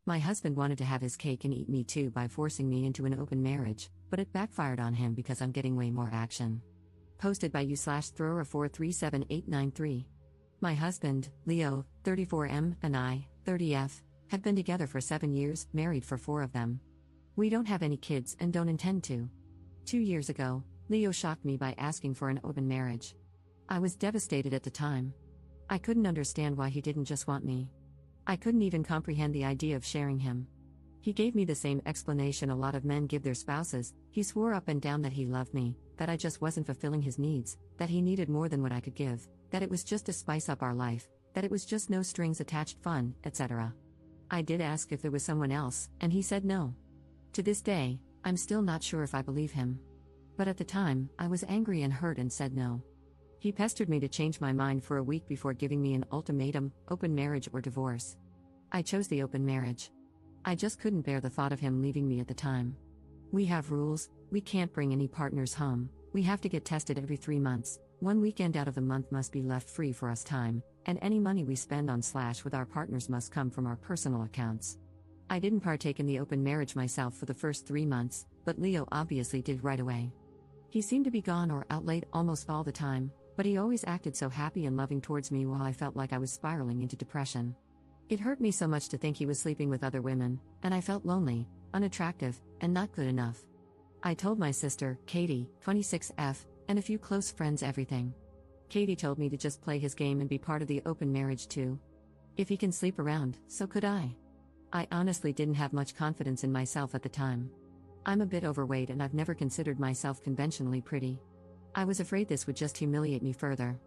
My husband wanted to have his cake and eat me too by forcing me into an open marriage, but it backfired on him because I'm getting way more action. Posted by you/thrower437893. My husband, Leo, 34M, and I, 30F, have been together for 7 years, married for 4 of them. We don't have any kids and don't intend to. 2 years ago, Leo shocked me by asking for an open marriage. I was devastated at the time. I couldn't understand why he didn't just want me. I couldn't even comprehend the idea of sharing him. He gave me the same explanation a lot of men give their spouses. He swore up and down that he loved me, that I just wasn't fulfilling his needs, that he needed more than what I could give, that it was just to spice up our life, that it was just no strings attached fun, etc. I did ask if there was someone else, and he said no. To this day, I'm still not sure if I believe him. But at the time, I was angry and hurt and said no. He pestered me to change my mind for a week before giving me an ultimatum: open marriage or divorce. I chose the open marriage. I just couldn't bear the thought of him leaving me at the time. We have rules: we can't bring any partners home, we have to get tested every 3 months, 1 weekend out of the month must be left free for us time, and any money we spend on / with our partners must come from our personal accounts. I didn't partake in the open marriage myself for the first 3 months, but Leo obviously did right away. He seemed to be gone or out late almost all the time, but he always acted so happy and loving towards me while I felt like I was spiraling into depression. It hurt me so much to think he was sleeping with other women, and I felt lonely, unattractive, and not good enough. I told my sister, Katie, 26F, and a few close friends everything. Katie told me to just play his game and be part of the open marriage too. If he can sleep around, so could I. I honestly didn't have much confidence in myself at the time. I'm a bit overweight and I've never considered myself conventionally pretty. I was afraid this would just humiliate me further.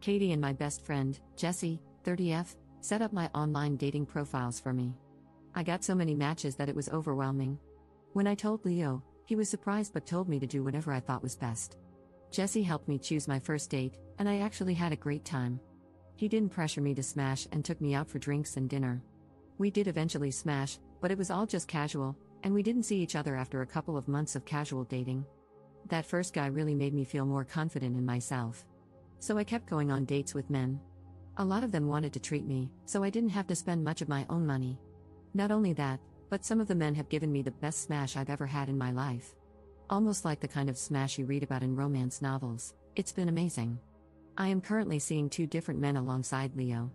Katie and my best friend, Jessie, 30F, set up my online dating profiles for me. I got so many matches that it was overwhelming. When I told Leo, he was surprised but told me to do whatever I thought was best. Jessie helped me choose my first date, and I actually had a great time. He didn't pressure me to smash and took me out for drinks and dinner. We did eventually smash, but it was all just casual, and we didn't see each other after a couple of months of casual dating. That first guy really made me feel more confident in myself. So I kept going on dates with men. A lot of them wanted to treat me, so I didn't have to spend much of my own money. Not only that, but some of the men have given me the best smash I've ever had in my life. Almost like the kind of smash you read about in romance novels. It's been amazing. I am currently seeing 2 different men alongside Leo.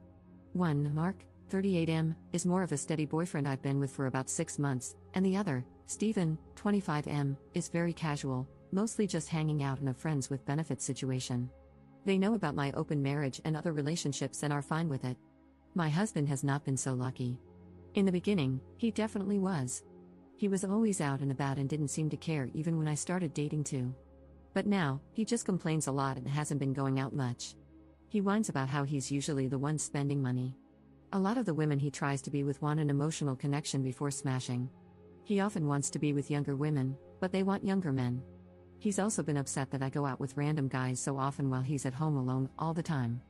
One, Mark, 38M, is more of a steady boyfriend I've been with for about 6 months, and the other, Stephen, 25M, is very casual, mostly just hanging out in a friends with benefits situation. They know about my open marriage and other relationships and are fine with it. My husband has not been so lucky. In the beginning, he definitely was. He was always out and about and didn't seem to care even when I started dating too. But now, he just complains a lot and hasn't been going out much. He whines about how he's usually the one spending money. A lot of the women he tries to be with want an emotional connection before smashing. He often wants to be with younger women, but they want younger men. He's also been upset that I go out with random guys so often while he's at home alone all the time.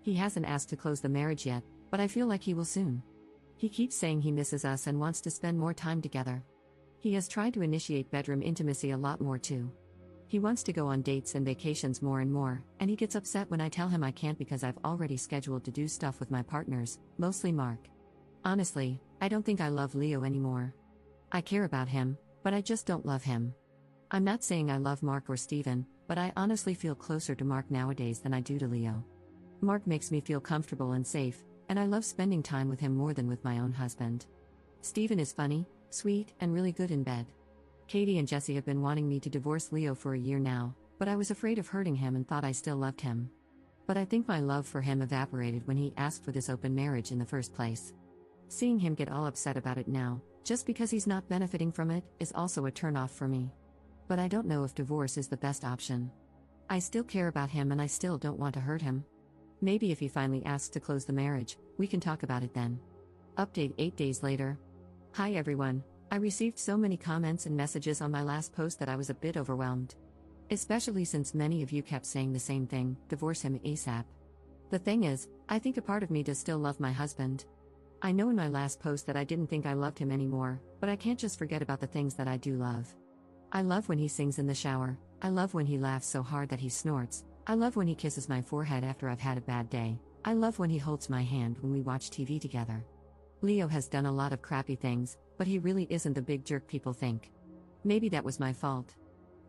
He hasn't asked to close the marriage yet, but I feel like he will soon. He keeps saying he misses us and wants to spend more time together. He has tried to initiate bedroom intimacy a lot more too. He wants to go on dates and vacations more and more, and he gets upset when I tell him I can't because I've already scheduled to do stuff with my partners, mostly Mark. Honestly, I don't think I love Leo anymore. I care about him, but I just don't love him. I'm not saying I love Mark or Steven, but I honestly feel closer to Mark nowadays than I do to Leo. Mark makes me feel comfortable and safe, and I love spending time with him more than with my own husband. Steven is funny, sweet, and really good in bed. Katie and Jessie have been wanting me to divorce Leo for a year now, but I was afraid of hurting him and thought I still loved him. But I think my love for him evaporated when he asked for this open marriage in the first place. Seeing him get all upset about it now, just because he's not benefiting from it, is also a turn-off for me. But I don't know if divorce is the best option. I still care about him and I still don't want to hurt him. Maybe if he finally asks to close the marriage, we can talk about it then. Update 8 days later. Hi everyone, I received so many comments and messages on my last post that I was a bit overwhelmed. Especially since many of you kept saying the same thing, divorce him ASAP. The thing is, I think a part of me does still love my husband. I know in my last post that I didn't think I loved him anymore, but I can't just forget about the things that I do love. I love when he sings in the shower, I love when he laughs so hard that he snorts, I love when he kisses my forehead after I've had a bad day, I love when he holds my hand when we watch TV together. Leo has done a lot of crappy things, but he really isn't the big jerk people think. Maybe that was my fault.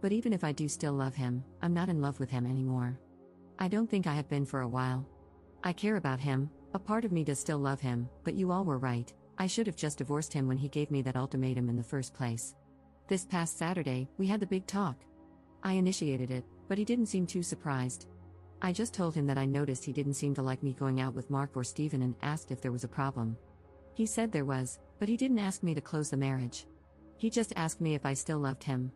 But even if I do still love him, I'm not in love with him anymore. I don't think I have been for a while. I care about him, a part of me does still love him, but you all were right, I should have just divorced him when he gave me that ultimatum in the first place. This past Saturday, we had the big talk. I initiated it, but he didn't seem too surprised. I just told him that I noticed he didn't seem to like me going out with Mark or Steven and asked if there was a problem. He said there was, but he didn't ask me to close the marriage. He just asked me if I still loved him.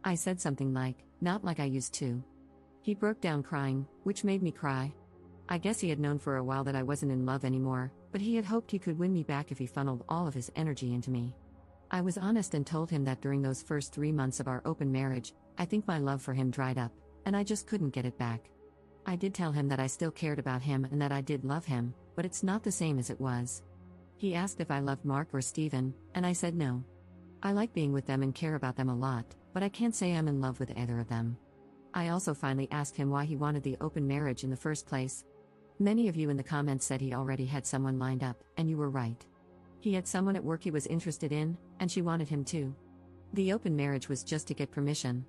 I said something like, not like I used to. He broke down crying, which made me cry. I guess he had known for a while that I wasn't in love anymore, but he had hoped he could win me back if he funneled all of his energy into me. I was honest and told him that during those first 3 months of our open marriage, I think my love for him dried up, and I just couldn't get it back. I did tell him that I still cared about him and that I did love him, but it's not the same as it was. He asked if I loved Mark or Steven, and I said no. I like being with them and care about them a lot, but I can't say I'm in love with either of them. I also finally asked him why he wanted the open marriage in the first place. Many of you in the comments said he already had someone lined up, and you were right. He had someone at work he was interested in, and she wanted him too. The open marriage was just to get permission.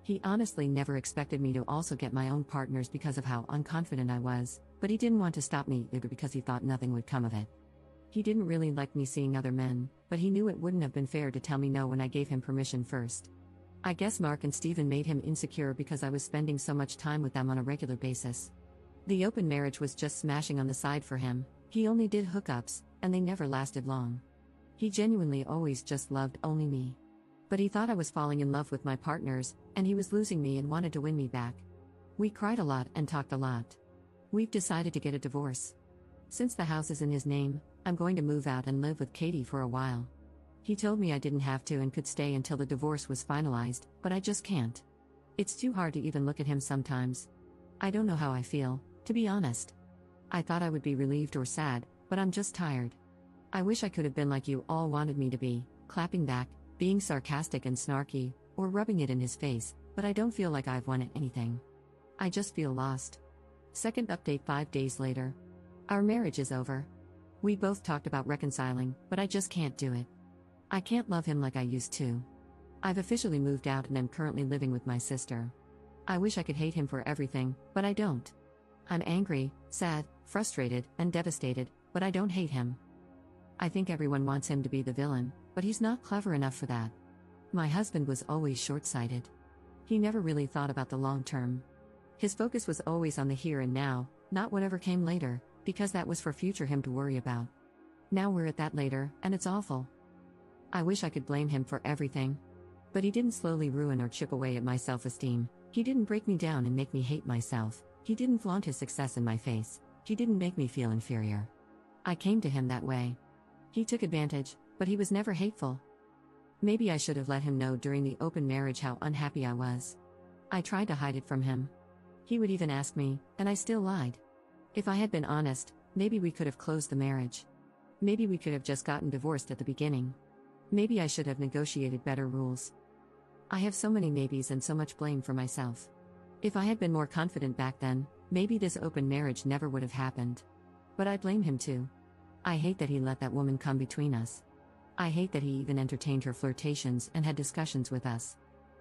He honestly never expected me to also get my own partners because of how unconfident I was, but he didn't want to stop me either because he thought nothing would come of it. He didn't really like me seeing other men, but he knew it wouldn't have been fair to tell me no when I gave him permission first. I guess Mark and Steven made him insecure because I was spending so much time with them on a regular basis. The open marriage was just smashing on the side for him, he only did hookups, and they never lasted long. He genuinely always just loved only me. But he thought I was falling in love with my partners, and he was losing me and wanted to win me back. We cried a lot and talked a lot. We've decided to get a divorce. Since the house is in his name, I'm going to move out and live with Katie for a while. He told me I didn't have to and could stay until the divorce was finalized, but I just can't. It's too hard to even look at him sometimes. I don't know how I feel, to be honest. I thought I would be relieved or sad, but I'm just tired. I wish I could have been like you all wanted me to be, clapping back, being sarcastic and snarky, or rubbing it in his face, but I don't feel like I've won anything. I just feel lost. Second update 5 days later. Our marriage is over. We both talked about reconciling, but I just can't do it. I can't love him like I used to. I've officially moved out and am currently living with my sister. I wish I could hate him for everything, but I don't. I'm angry, sad, frustrated, and devastated, but I don't hate him. I think everyone wants him to be the villain, but he's not clever enough for that. My husband was always short-sighted. He never really thought about the long term. His focus was always on the here and now, not whatever came later, because that was for future him to worry about. Now we're at that later, and it's awful. I wish I could blame him for everything. But he didn't slowly ruin or chip away at my self-esteem. He didn't break me down and make me hate myself. He didn't flaunt his success in my face. He didn't make me feel inferior. I came to him that way. He took advantage, but he was never hateful. Maybe I should have let him know during the open marriage how unhappy I was. I tried to hide it from him. He would even ask me, and I still lied. If I had been honest, maybe we could have closed the marriage. Maybe we could have just gotten divorced at the beginning. Maybe I should have negotiated better rules. I have so many maybes and so much blame for myself. If I had been more confident back then, maybe this open marriage never would have happened. But I blame him too. I hate that he let that woman come between us. I hate that he even entertained her flirtations and had discussions with us.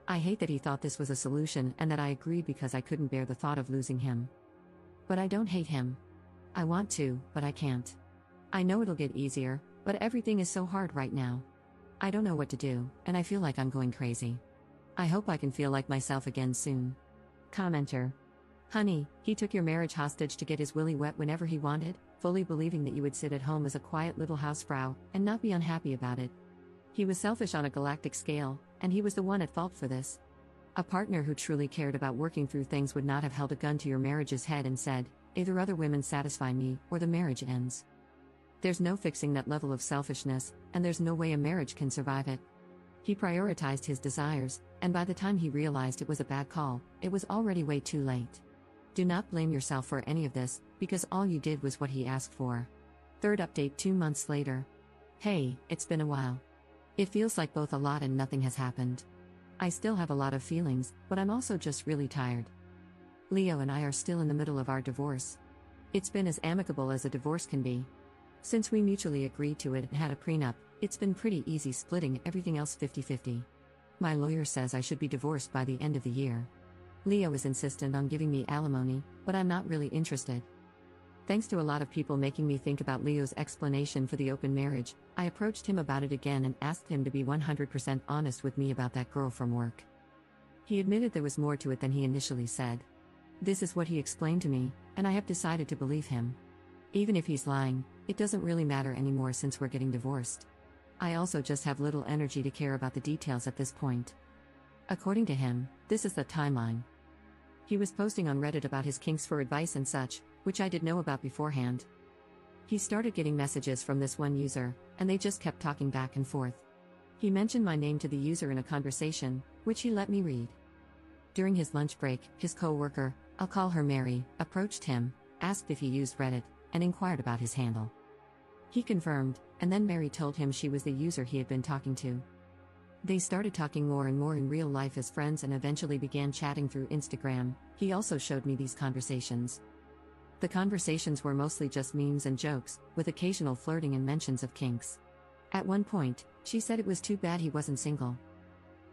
I hate that he thought this was a solution and that I agreed because I couldn't bear the thought of losing him. But I don't hate him. I want to, but I can't. I know it'll get easier, but everything is so hard right now. I don't know what to do, and I feel like I'm going crazy. I hope I can feel like myself again soon. Commenter. Honey, he took your marriage hostage to get his willy wet whenever he wanted, fully believing that you would sit at home as a quiet little housefrau and not be unhappy about it. He was selfish on a galactic scale, and he was the one at fault for this. A partner who truly cared about working through things would not have held a gun to your marriage's head and said, either other women satisfy me, or the marriage ends. There's no fixing that level of selfishness, and there's no way a marriage can survive it. He prioritized his desires, and by the time he realized it was a bad call, it was already way too late. Do not blame yourself for any of this, because all you did was what he asked for. Third update 2 months later. Hey, it's been a while. It feels like both a lot and nothing has happened. I still have a lot of feelings, but I'm also just really tired. Leo and I are still in the middle of our divorce. It's been as amicable as a divorce can be. Since we mutually agreed to it and had a prenup, it's been pretty easy splitting everything else 50-50. My lawyer says I should be divorced by the end of the year. Leo is insistent on giving me alimony, but I'm not really interested. Thanks to a lot of people making me think about Leo's explanation for the open marriage, I approached him about it again and asked him to be 100% honest with me about that girl from work. He admitted there was more to it than he initially said. This is what he explained to me, and I have decided to believe him. Even if he's lying, it doesn't really matter anymore since we're getting divorced. I also just have little energy to care about the details at this point. According to him, this is the timeline. He was posting on Reddit about his kinks for advice and such, which I did know about beforehand. He started getting messages from this one user, and they just kept talking back and forth. He mentioned my name to the user in a conversation, which he let me read. During his lunch break, his co-worker, I'll call her Mary, approached him, asked if he used Reddit, and inquired about his handle. He confirmed, and then Mary told him she was the user he had been talking to. They started talking more and more in real life as friends and eventually began chatting through Instagram. He also showed me these conversations. The conversations were mostly just memes and jokes, with occasional flirting and mentions of kinks. At one point, she said it was too bad he wasn't single.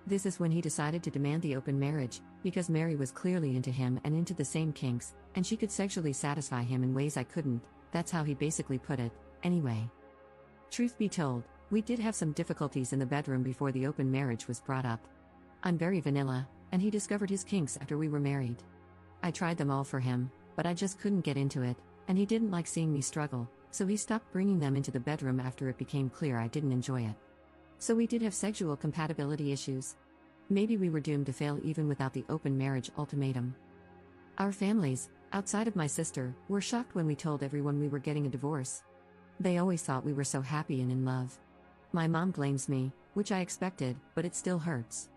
This is when he decided to demand the open marriage, because Mary was clearly into him and into the same kinks, and she could sexually satisfy him in ways I couldn't. That's how he basically put it, anyway. Truth be told, we did have some difficulties in the bedroom before the open marriage was brought up. I'm very vanilla, and he discovered his kinks after we were married. I tried them all for him, but I just couldn't get into it, and he didn't like seeing me struggle, so he stopped bringing them into the bedroom after it became clear I didn't enjoy it. So we did have sexual compatibility issues. Maybe we were doomed to fail even without the open marriage ultimatum. Our families, outside of my sister, were shocked when we told everyone we were getting a divorce. They always thought we were so happy and in love. My mom blames me, which I expected, but it still hurts.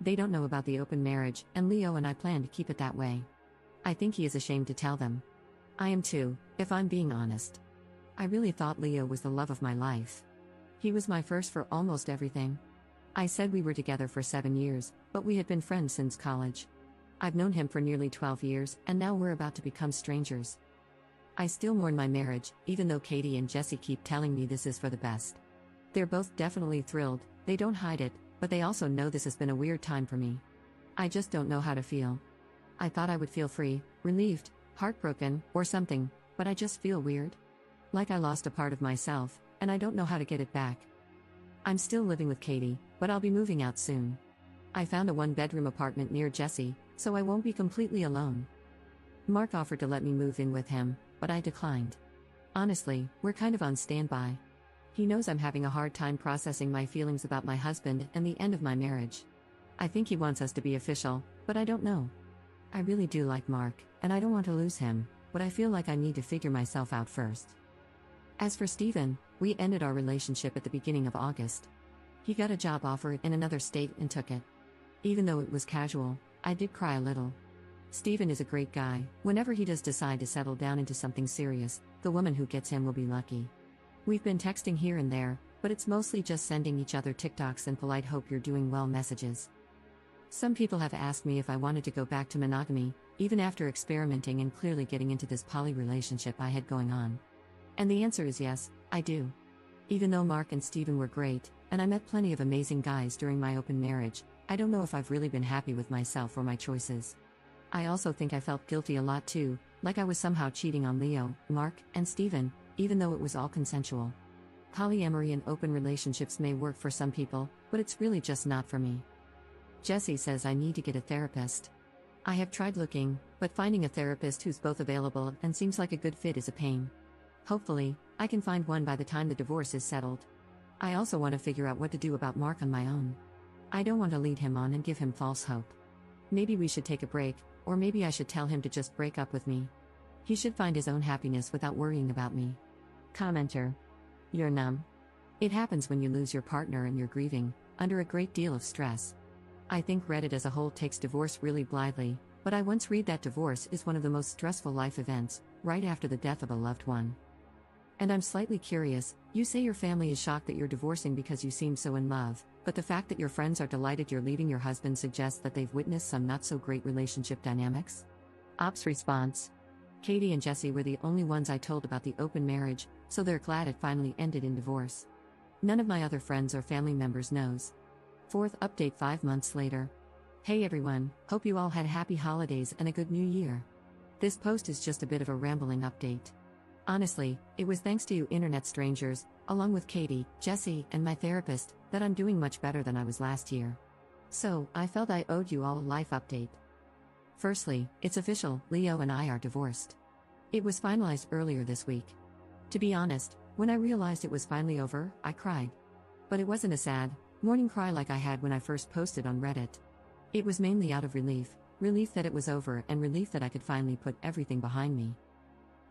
They don't know about the open marriage, and Leo and I plan to keep it that way. I think he is ashamed to tell them. I am too, if I'm being honest. I really thought Leo was the love of my life. He was my first for almost everything. I said we were together for 7 years, but we had been friends since college. I've known him for nearly 12 years, and now we're about to become strangers. I still mourn my marriage, even though Katie and Jesse keep telling me this is for the best. They're both definitely thrilled, they don't hide it, but they also know this has been a weird time for me. I just don't know how to feel. I thought I would feel free, relieved, heartbroken, or something, but I just feel weird. Like I lost a part of myself, and I don't know how to get it back. I'm still living with Katie, but I'll be moving out soon. I found a one-bedroom apartment near Jesse, so I won't be completely alone. Mark offered to let me move in with him, but I declined. Honestly, we're kind of on standby. He knows I'm having a hard time processing my feelings about my husband and the end of my marriage. I think he wants us to be official, but I don't know. I really do like Mark, and I don't want to lose him, but I feel like I need to figure myself out first. As for Steven, we ended our relationship at the beginning of August. He got a job offer in another state and took it. Even though it was casual, I did cry a little. Steven is a great guy. Whenever he does decide to settle down into something serious, the woman who gets him will be lucky. We've been texting here and there, but it's mostly just sending each other TikToks and polite hope you're doing well messages. Some people have asked me if I wanted to go back to monogamy, even after experimenting and clearly getting into this poly relationship I had going on. And the answer is yes, I do. Even though Mark and Steven were great, and I met plenty of amazing guys during my open marriage, I don't know if I've really been happy with myself or my choices. I also think I felt guilty a lot too, like I was somehow cheating on Leo, Mark, and Steven, even though it was all consensual. Polyamory and open relationships may work for some people, but it's really just not for me. Jesse says I need to get a therapist. I have tried looking, but finding a therapist who's both available and seems like a good fit is a pain. Hopefully, I can find one by the time the divorce is settled. I also want to figure out what to do about Mark on my own. I don't want to lead him on and give him false hope. Maybe we should take a break, or maybe I should tell him to just break up with me. He should find his own happiness without worrying about me. Commenter. You're numb. It happens when you lose your partner and you're grieving, under a great deal of stress. I think Reddit as a whole takes divorce really blithely, but I once read that divorce is one of the most stressful life events, right after the death of a loved one. And I'm slightly curious, you say your family is shocked that you're divorcing because you seem so in love, but the fact that your friends are delighted you're leaving your husband suggests that they've witnessed some not-so-great relationship dynamics? Ops response. Katie and Jesse were the only ones I told about the open marriage, so they're glad it finally ended in divorce. None of my other friends or family members knows. Fourth update 5 months later. Hey everyone, hope you all had happy holidays and a good new year. This post is just a bit of a rambling update. Honestly, it was thanks to you internet strangers, along with Katie, Jesse, and my therapist, that I'm doing much better than I was last year. So, I felt I owed you all a life update. Firstly, it's official, Leo and I are divorced. It was finalized earlier this week. To be honest, when I realized it was finally over, I cried. But it wasn't a sad, morning cry like I had when I first posted on Reddit. It was mainly out of relief that it was over and relief that I could finally put everything behind me.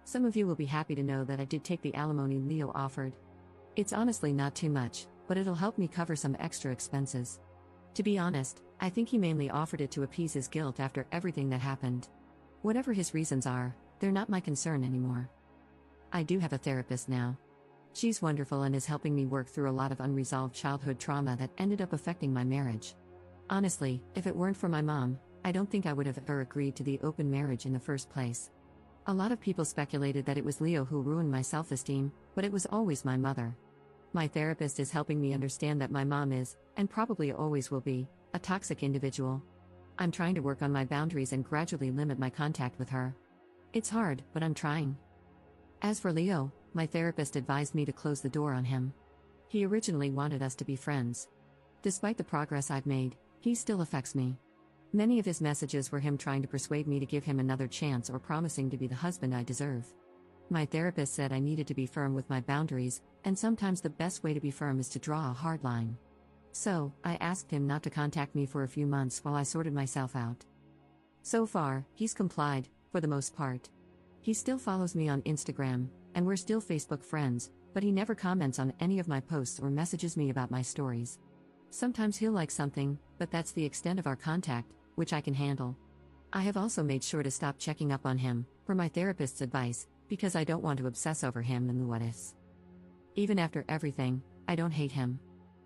Some of you will be happy to know that I did take the alimony Leo offered. It's honestly not too much, but it'll help me cover some extra expenses. To be honest, I think he mainly offered it to appease his guilt after everything that happened. Whatever his reasons are, they're not my concern anymore. I do have a therapist now. She's wonderful and is helping me work through a lot of unresolved childhood trauma that ended up affecting my marriage. Honestly, if it weren't for my mom, I don't think I would have ever agreed to the open marriage in the first place. A lot of people speculated that it was Leo who ruined my self-esteem, but it was always my mother. My therapist is helping me understand that my mom is, and probably always will be, a toxic individual. I'm trying to work on my boundaries and gradually limit my contact with her. It's hard, but I'm trying. As for Leo, my therapist advised me to close the door on him. He originally wanted us to be friends. Despite the progress I've made, he still affects me. Many of his messages were him trying to persuade me to give him another chance or promising to be the husband I deserve. My therapist said I needed to be firm with my boundaries, and sometimes the best way to be firm is to draw a hard line. So, I asked him not to contact me for a few months while I sorted myself out. So far, he's complied, for the most part. He still follows me on Instagram, and we're still Facebook friends, but he never comments on any of my posts or messages me about my stories. Sometimes he'll like something, but that's the extent of our contact, which I can handle. I have also made sure to stop checking up on him, per my therapist's advice, because I don't want to obsess over him and the what-ifs. Even after everything, I don't hate him.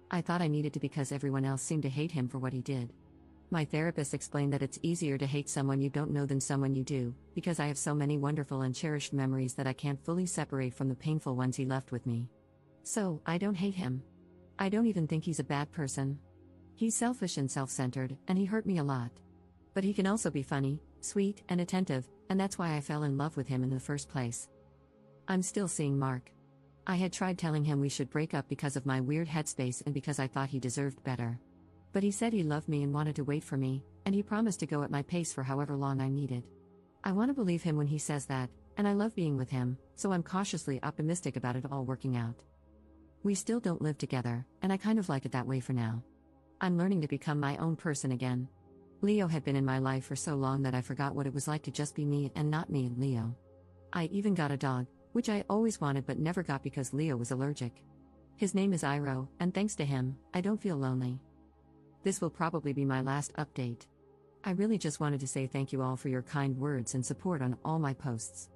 I thought I needed to because everyone else seemed to hate him for what he did. My therapist explained that it's easier to hate someone you don't know than someone you do, because I have so many wonderful and cherished memories that I can't fully separate from the painful ones he left with me. So, I don't hate him. I don't even think he's a bad person. He's selfish and self-centered, and he hurt me a lot. But he can also be funny, sweet, and attentive, and that's why I fell in love with him in the first place. I'm still seeing Mark. I had tried telling him we should break up because of my weird headspace and because I thought he deserved better. But he said he loved me and wanted to wait for me, and he promised to go at my pace for however long I needed. I want to believe him when he says that, and I love being with him, so I'm cautiously optimistic about it all working out. We still don't live together, and I kind of like it that way for now. I'm learning to become my own person again. Leo had been in my life for so long that I forgot what it was like to just be me and not me and Leo. I even got a dog, which I always wanted but never got because Leo was allergic. His name is Iroh, and thanks to him, I don't feel lonely. This will probably be my last update. I really just wanted to say thank you all for your kind words and support on all my posts.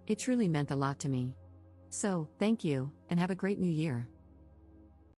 It truly meant a lot to me. So, thank you, and have a great new year.